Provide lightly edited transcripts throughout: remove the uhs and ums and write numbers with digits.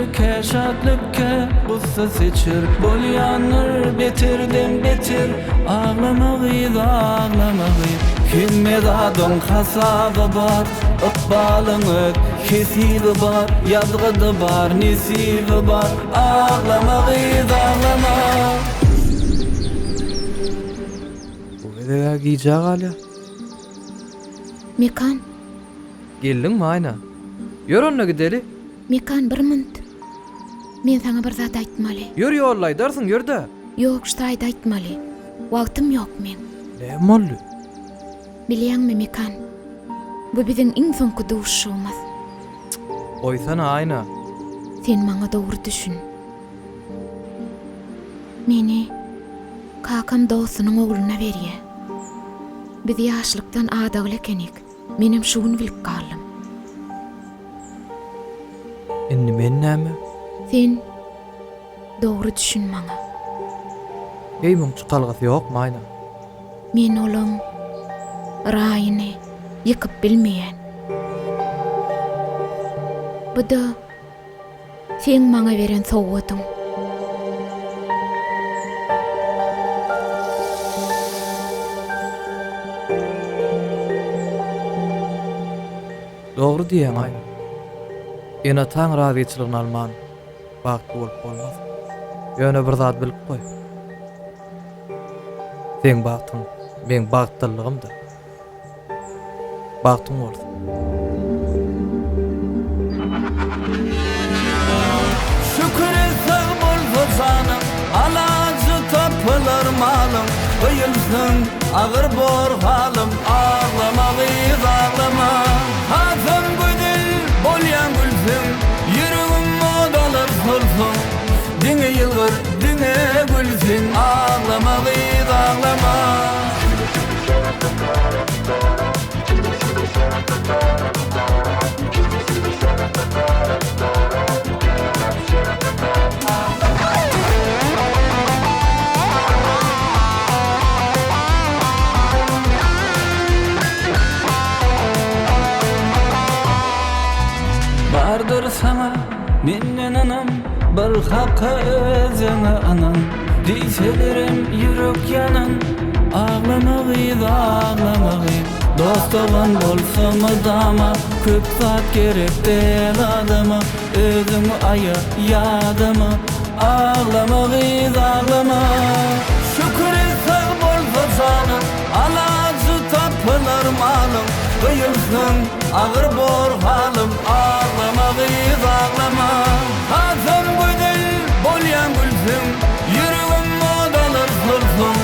şekerke şadlıkka gussa seçir bolyanır betirden betir ağlamagy ağlamagy Kimmed adam hasabı var ıkbalını kesibi var yazgıdı var nesibi var ağlamagy ağlama Bu edega giyecek hala. Mekan, Geldin mi ayna? Yor onunla gideli. Mekan bir mınt. Men sana bir zat aytmaly. Yor yollay darsın yor da. Yok, ştaýda aytmaly. Wagtym ýok men. Ne mollu? Bilýänmi Mekan? Bu biziň iň soňky duşuşymyz. Oysana ayna. Sen maňa dogry düşün. Meni kakam dostunyň ogluna berýär. Biz ýaşlykdan adagyl ekenik. Menim şuny bilip galdym. Indi men näme? Sen dogry düşün maňa. Eýmüň çykalgasy ýokmy ayna? Men olaň raýyny ýykyp bilmeýän. Bu da sen maňa beren sowgatyň. Dogry diýen ayna. Ýene taň razyçylygyny alman bagty bolup bolmaz. Ýöne bir zat bilip goý. Sen bagtyň, men bagtylygymda. Bagtyň bolsun. Şükür etsem bolsa canım alacı tapılar malım Kıyılsın ağır bor halim Ağlamagy ağlama Hazım güdül bolyan gülsün Yürüğüm odalar solsun Dine yılgır dine gülsün Ağlamagy ağlama Bardır sana menden anam bir hakka özüne anam Diyselerim yürek yanan ağlamagy ağlamagy Dostluğun bolsa dama köp zat gerek del adama Özüňi aya ýadyma ağlamagy ağlama Şükür etsem bolsa canım alacı tapılar malım Kıyılsın ağır bor halim Ağlamagy ağlama Hazım güdül bolyan gülsün Yürüğüm odalar solsun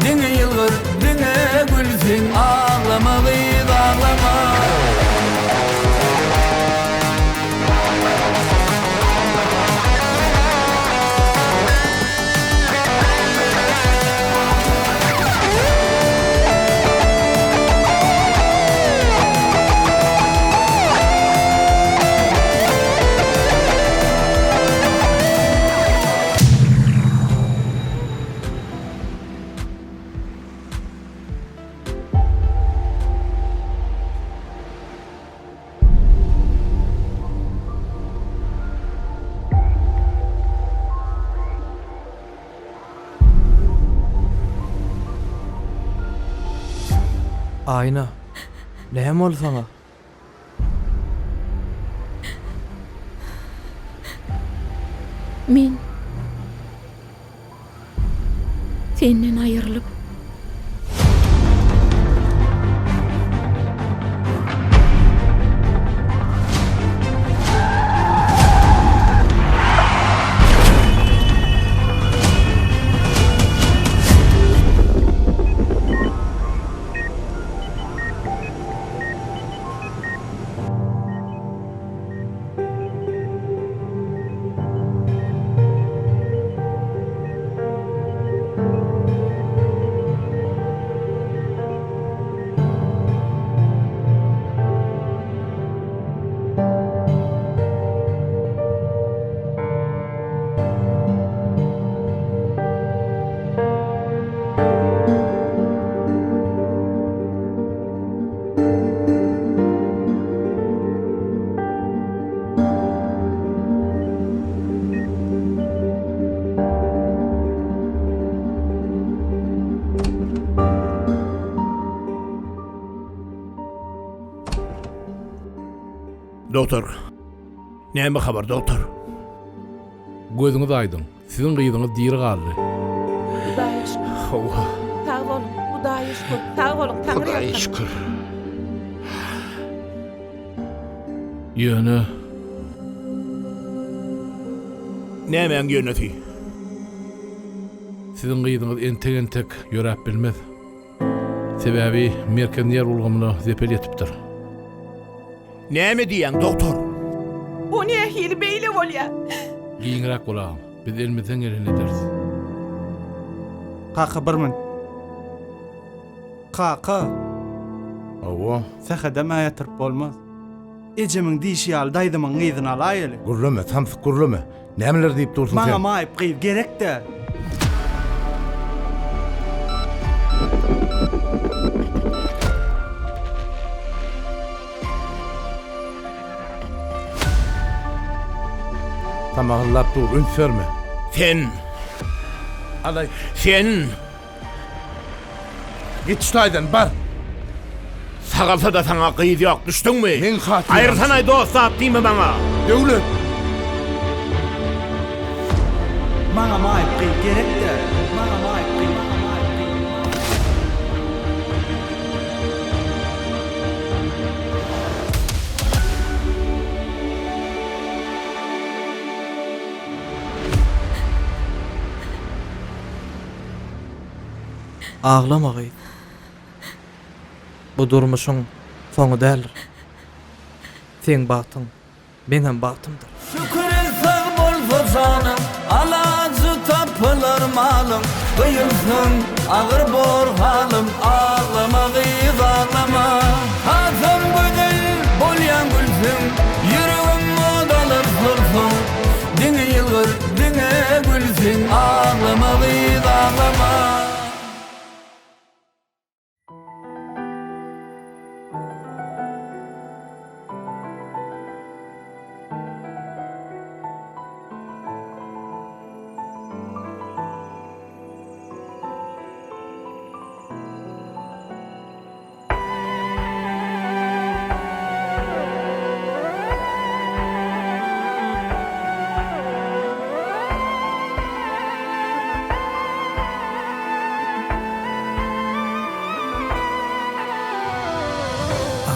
Dine yılgır dine gülsün Ağlamagy ağlama Ayna. Näme ol sana? Men senden ayrılıp doktor. Näme habar doktor? Gözüňiz aýdyn. Siziň gyýdyňyz diýri galdy. Hudaýa şükür. Allah. Sag bolun. Hudaýa şükür. Sag bolun. Taňry Hudaýa ýatkyn. şükür. Ýöne Näme ýöneti? siziň gyýdyňyz entek ýörep bilmez. Sebäbi merkezler ulgamyny zepel etipdir. Näme diýen doktor? O ne hili beýle bolýar? Giýinrak bolam. Biz elimizden geleni ederiz. Kaka bir min. Kaka, Awa, sehede ma yatırıp bolmaz. Ecemin dişi al, daydımın gıydın al ayeli. gurlama, tamsyk gurlama. Nämeler diýip dursun Bana sen? maýyp gıyıp gerek de. Tamahllap dur, üns verme. Sen, Alay, sen git şutaýdan bar. sagalsa da sana gyýdy ýok, düşdüňmi? Men hatyr. Aýyrsan ay dost zat diýme bana. Döwlet. Bana maýyp gıyıp gerek de. Bana maýyp gıyıp. Ağlama gyýdy. Bu durmuşyň soňy däldir. Sen bagtyň, menem bagtymdyr. Şükür etsen bolsa canım, alacı tapılar malım. Kıyılsın ağır bor halim, ağlama kız ağlama. Hazım güdül bolyan gülsün, yüreğim odalar sorsun. Dine yılgır, dine gülsün, ağlama kız ağlama.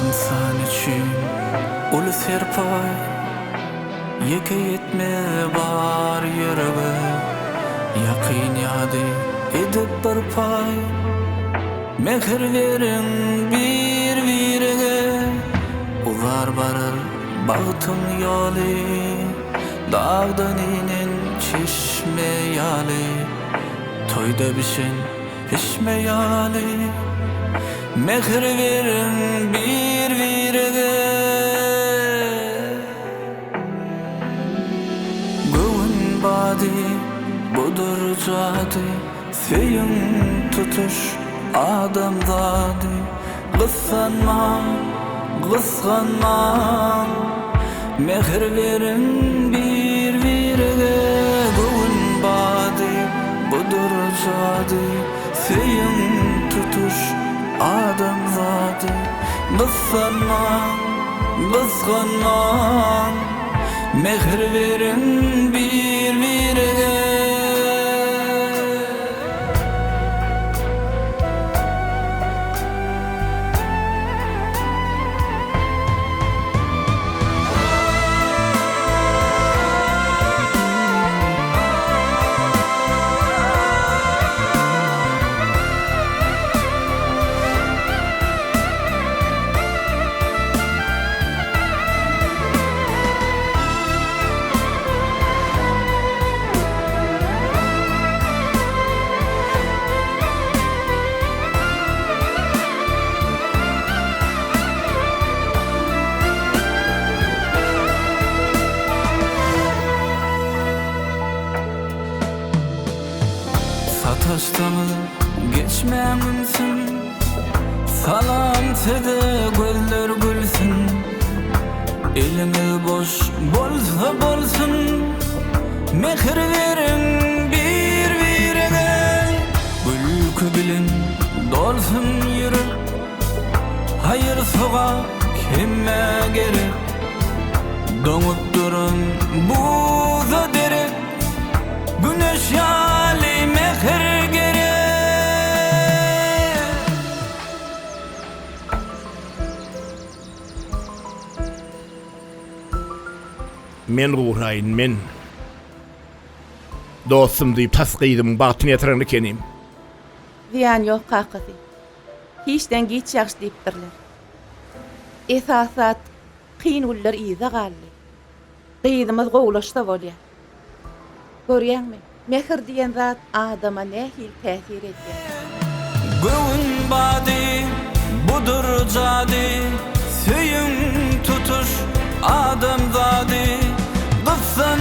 İnsan için ulu serpay, yeke yetme var yüreğe. Yakin yadi edip bir pay, mehir verin bir virege. Ular barır bağıtın yolu, dağdan inen çeşme yali. Toyda bişin pişme yali. Mehir verin bir virege. Göğün badi budur jadi, feyin tutuş adam zadi. Gıssanma, gıssanma, mehir verin bir virege. Göğün badi budur jadi, feyin tutuş adam zadi. Gıssanma, gıssanma, mehir verin bir virege. Sataştamı geçmemişsin, salam sede göller gülsün. Elimiz boş bolsa bolsun, mehir verin bir virege. Gülkü bilin dolsun yürü, hayır soğa kime gerek. Doňup durun buza derek, güneş ýaly mehir gerek. Men guraýyn, men. Dostum diýip tasqydymy batyny ýetireni kenim. Diýen ýok kakasy. Hiçden giç ýax diýipdirler. Esasat kyn gullar iýde galdy. Gyýdymyz gowlaşda bolýar. Görýärmi? Mehir diýen zat adama nähil täsir etýär. Göwün bady, budur jady, söyün tutuş adam zady. Gyssan